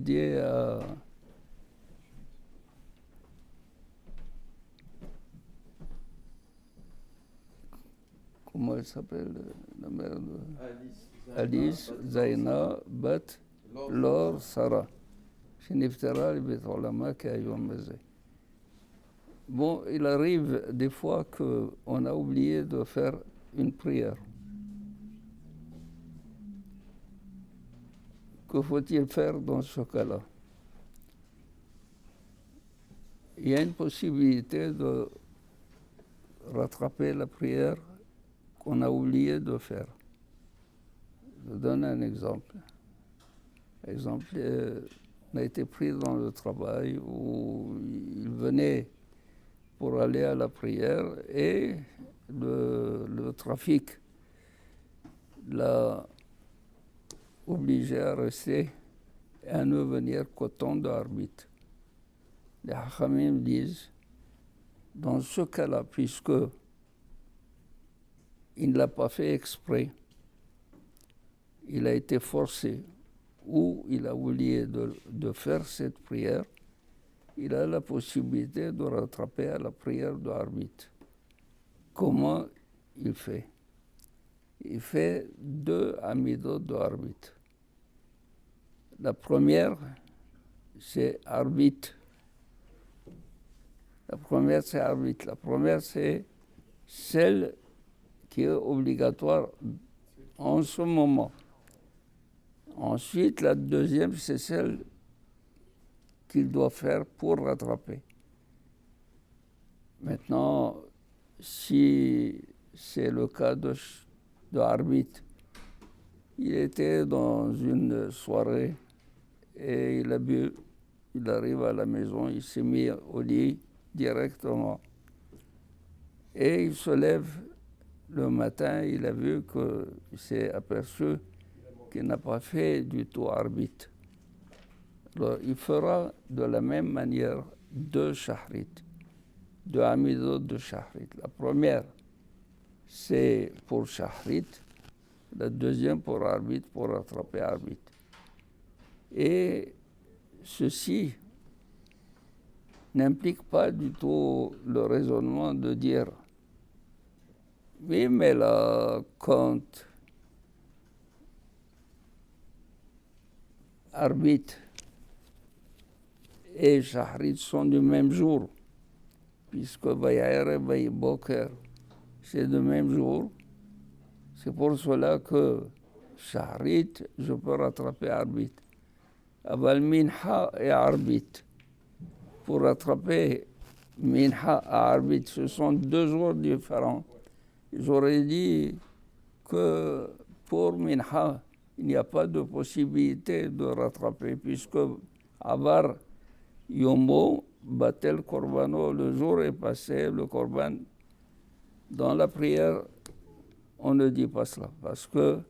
dédiée à... Comment elle s'appelle, la mère de... Alice, Zaina, Bat, Laure, Sarah. C'est Niftara, les Ulama qui a eu Bon, il arrive des fois qu'on a oublié de faire une prière. Que faut-il faire dans ce cas-là? Il y a une possibilité de rattraper la prière qu'on a oublié de faire. Je donne un exemple. Par exemple, on a été pris dans le travail où il venait pour aller à la prière et le trafic l'a obligé à rester et à ne venir qu'au temps de l'arbitre. Les Hachamim disent, dans ce cas-là, puisque il ne l'a pas fait exprès, il a été forcé ou il a oublié de faire cette prière, il a la possibilité de rattraper à la prière de l'arbitre. Comment il fait? Il fait 2 amidot de arbitre. La première, c'est arbitre. La première, c'est celle qui est obligatoire en ce moment. Ensuite, la deuxième, c'est celle qu'il doit faire pour rattraper. Maintenant, si c'est le cas de arbitre, il était dans une soirée et il a bu, il arrive à la maison, il s'est mis au lit directement. Et il se lève le matin, il a vu qu'il s'est aperçu qu'il n'a pas fait du tout arbitre. Alors, il fera de la même manière 2 shahrit, 2 amidot de shahrit. La première, c'est pour shahrit, la deuxième pour arbitre, pour rattraper arbitre. Et ceci n'implique pas du tout le raisonnement de dire oui, mais là, quand arbitre et shahrit sont du même jour, puisque Bay'er et Bay'boker, c'est du même jour, c'est pour cela que shahrit, je peux rattraper arbitre. Aval minha et arbitre. Pour rattraper minha et arbitre, ce sont 2 jours différents. J'aurais dit que pour minha, il n'y a pas de possibilité de rattraper, puisque avar yomo batel korbano, le jour est passé, le korban, dans la prière, on ne dit pas cela, parce que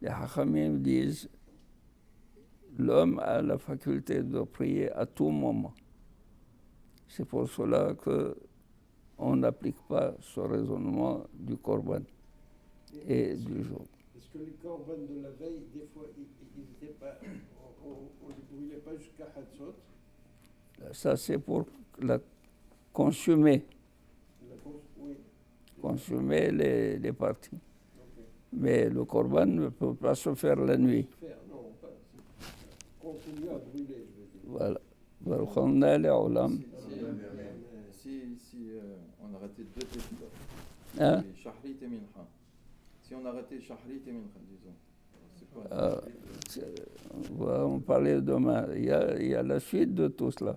les Hachamim disent l'homme a la faculté de prier à tout moment. C'est pour cela qu'on n'applique pas ce raisonnement du korban et du jour. Est-ce que les korban de la veille, des fois, ils n'étaient pas, on ne les brûlait pas jusqu'à Hatzot? Ça, c'est pour la consumer. Oui. Consumer les parties. Okay. Mais le korban ne peut pas se faire la nuit. Non, pas. Continuer à brûler, je veux dire. Voilà. Baruch les olam. Si on a raté 2 tefilot, Hein? shahrit et mincha. Si on a raté shahrit et mincha, disons. On va en parler demain. Il y a la suite de tout cela.